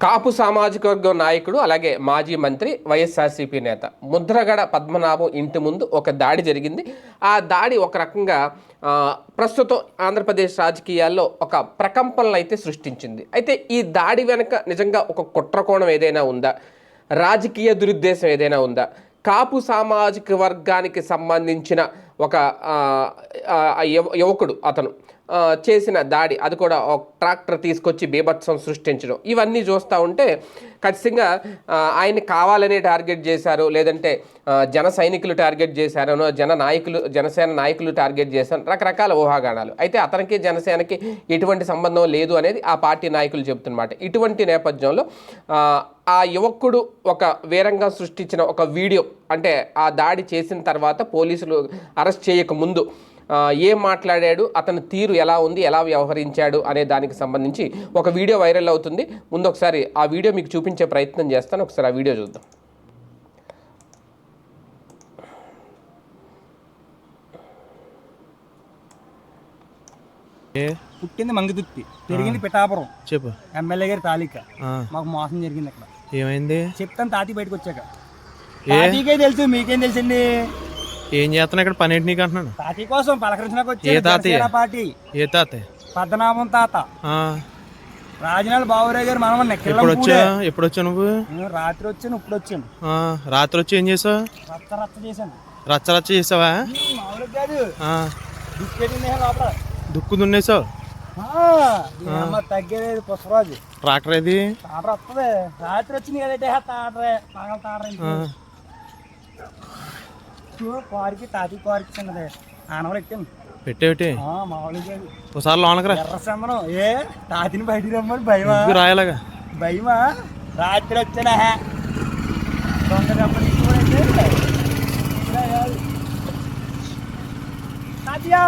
కాపు సామాజిక వర్గం నాయకుడు అలాగే మాజీ మంత్రి వైఎస్ఆర్సీపీ నేత ముద్రగడ పద్మనాభం ఇంటి ముందు ఒక దాడి జరిగింది. ఆ దాడి ఒక రకంగా ప్రస్తుతం ఆంధ్రప్రదేశ్ రాజకీయాల్లో ఒక ప్రకంపనలు అయితే సృష్టించింది. అయితే ఈ దాడి వెనుక నిజంగా ఒక కుట్రకోణం ఏదైనా ఉందా, రాజకీయ దురుద్దేశం ఏదైనా ఉందా, కాపు సామాజిక వర్గానికి సంబంధించిన ఒక యువకుడు అతను చేసిన దాడి, అది కూడా ఒక ట్రాక్టర్ తీసుకొచ్చి బీభత్సం సృష్టించడం, ఇవన్నీ చూస్తూ ఉంటే ఖచ్చితంగా ఆయన్ని కావాలనే టార్గెట్ చేశారు, లేదంటే జన సైనికులు టార్గెట్ చేశారనో జనసేన నాయకులు టార్గెట్ చేశారు, రకరకాల ఊహాగానాలు. అయితే అతనికి జనసేనకి ఎటువంటి సంబంధం లేదు అనేది ఆ పార్టీ నాయకులు చెబుతున్నమాట. ఇటువంటి నేపథ్యంలో ఆ యువకుడు ఒక వీరంగం సృష్టించిన ఒక వీడియో, అంటే ఆ దాడి చేసిన తర్వాత పోలీసులు అరెస్ట్ చేయక ముందు ఏం మాట్లాడాడు, అతని తీరు ఎలా ఉంది, ఎలా వ్యవహరించాడు అనే దానికి సంబంధించి ఒక వీడియో వైరల్ అవుతుంది. ముందు ఒకసారి ఆ వీడియో మీకు చూపించే ప్రయత్నం చేస్తాను. ఒకసారి ఆ వీడియో చూద్దాం. పుట్టింది మంగదుత్తి, పెరిగింది పిఠాపురం. చెప్పు. ఎమ్మెల్యే గారి తాలిక. మాకు మోసం జరిగింది అక్కడ. ఏమైంది చెప్తాను తాతి బయటకు వచ్చాక. తాతీకే తెలుసు, మీకేం తెలుసండి? ఏం చేస్తున్నా ఇక్కడ పని ఏంటి నీకు అంటున్నాను. తాతీ కోసం పలకరించడానికి వచ్చి పార్టీ. ఏ తాత? పద్మనాభం తాత. రాజనాల బాబురావు గారు మనం ఎప్పుడు వచ్చా నువ్వు? రాత్రి వచ్చాను, ఇప్పుడు వచ్చాను. రాత్రి వచ్చి ఏం చేసావు? రచ్చ చేశాను. రచ్చ చేసావా? మామూలుగా కాదు, దుక్కు దున్నేసావు. తగ్గేది పుష్పరాజు ట్రాక్టర్. ఏది ట్రాక్టర్ వస్తుంది? రాత్రి వచ్చింది కదంటే కారుకి తాతి కారుకి చిన్నది ఆనవలు ఎట్టాను. పెట్టేవిటి ఒకసారి లోనకరా. ఎర్రసమ్మనం ఏ తాతిని బయటికి రమ్మని భయమా? రాయలాగా భయమా? రాత్రి వచ్చాడా దొంగ దెబ్బలు తాతయ్యా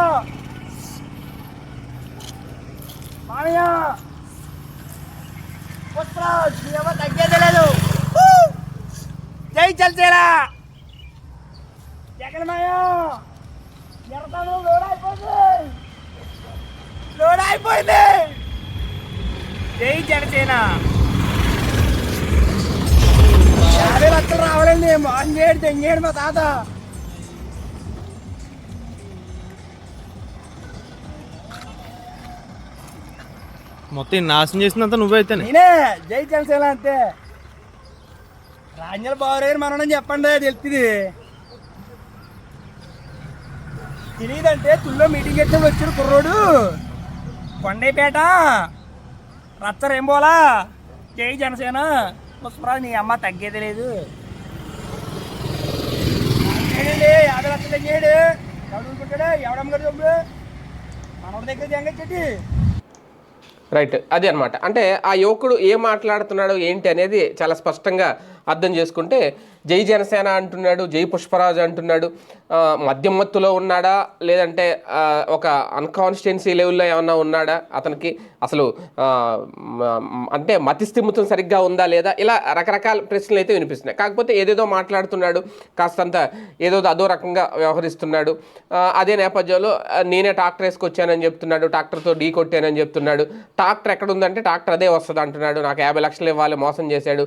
మామయ్య పుష్పరాజ్ తగ్గేదే లేదు. జై చల్సేరా జగన్మయ్య. ఎర్రతను లోడ్ అయిపోయింది. జై జనసేన. 50 లక్షలు రావాలండి. మాన్ చేయడు తెంగేడు మా తాత. మొత్తం నాశనం చేసినంత నువ్వైతే నేనే. జై జనసేన అంతే. రాజ్యాల బావరేరు మనం చెప్పండి, తెలుస్తుంది. తెలియదంటే తుల్లో మీటింగ్ ఎత్తే వచ్చాడు కుర్రోడు. కొండైపేట రచ్చరేం పోలా. జై జనసేన. పుష్పరాజు నీ అమ్మ తగ్గేది లేదు. 50 లక్షలు తగ్గేడు. చదువుకుంటాడు ఎవడమ్మ గారు చదువు మన దగ్గర జంగచ్చేటి. రైట్, అది అనమాట. అంటే ఆ యువకుడు ఏం మాట్లాడుతున్నాడు ఏంటి అనేది చాలా స్పష్టంగా అర్థం చేసుకుంటే, జై జనసేన అంటున్నాడు, జై పుష్పరాజు అంటున్నాడు. మద్యం మత్తులో ఉన్నాడా, లేదంటే ఒక అన్కాన్స్టిట్యున్సీ లెవెల్లో ఏమన్నా ఉన్నాడా, అతనికి అసలు అంటే మతిస్థిమితం సరిగ్గా ఉందా లేదా, ఇలా రకరకాల ప్రశ్నలు అయితే వినిపిస్తున్నాయి. కాకపోతే ఏదేదో మాట్లాడుతున్నాడు, కాస్తంత ఏదో అదో రకంగా వ్యవహరిస్తున్నాడు. అదే నేపథ్యంలో నేనే ట్రాక్టర్ వేసుకొచ్చానని చెప్తున్నాడు, ట్రాక్టర్తో ఢీ కొట్టానని చెప్తున్నాడు. ట్రాక్టర్ ఎక్కడ ఉందంటే ట్రాక్టర్ అదే వస్తుంది అంటున్నాడు. నాకు 50 లక్షలు ఇవ్వాలి, మోసం చేశాడు,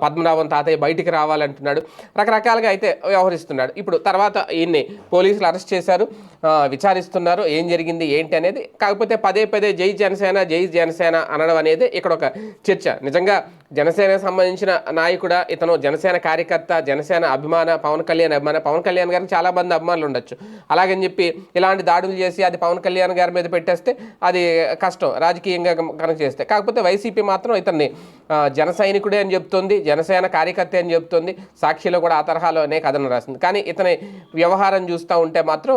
పద్మనాభం తాతయ్య బయటికి రావాలంటున్నాడు. రకరకాలుగా అయితే వ్యవహరిస్తున్నాడు. ఇప్పుడు తర్వాత ఈయన్ని పోలీసులు అరెస్ట్ చేశారు, విచారిస్తున్నారు ఏం జరిగింది ఏంటి అనేది. కాకపోతే పదే పదే జై జనసేన జై జనసేన అనడం అనేది ఇక్కడ ఒక చర్చ. నిజంగా జనసేనకు సంబంధించిన నాయకుడా ఇతను, జనసేన కార్యకర్త, జనసేన అభిమాన, పవన్ కళ్యాణ్ అభిమాన, పవన్ కళ్యాణ్ గారికి చాలామంది అభిమానులు ఉండొచ్చు. అలాగని చెప్పి ఇలాంటి దాడులు చేసి అది పవన్ కళ్యాణ్ గారి మీద పెట్టేస్తే అది కష్టం రాజకీయంగా కనుక చేస్తే. కాకపోతే వైసీపీ మాత్రం ఇతన్ని జన సైనికుడే అని చెప్తుంది, జనసేన కార్యకర్త అని చెప్తుంది. సాక్షిలో కూడా ఆ తరహాలోనే కథనం రాసింది. కానీ ఇతని వ్యవహారం చూస్తూ ఉంటే మాత్రం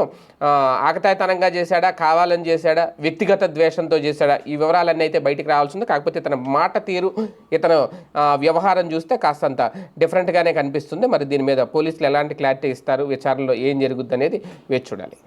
ఆకతాయితనంగా చేశాడా, కావాలని చేశాడా, వ్యక్తిగత ద్వేషంతో చేశాడా, ఈ వివరాలన్నీ అయితే బయటికి రావాల్సింది. కాకపోతే ఇతని మాట తీరు, ఇతను వ్యవహారం చూస్తే కాస్తంత డిఫరెంట్గానే కనిపిస్తుంది. మరి దీని మీద పోలీసులు ఎలాంటి క్లారిటీ ఇస్తారు, విచారణలో ఏం జరుగుద్ది అనేది వేచి చూడాలి.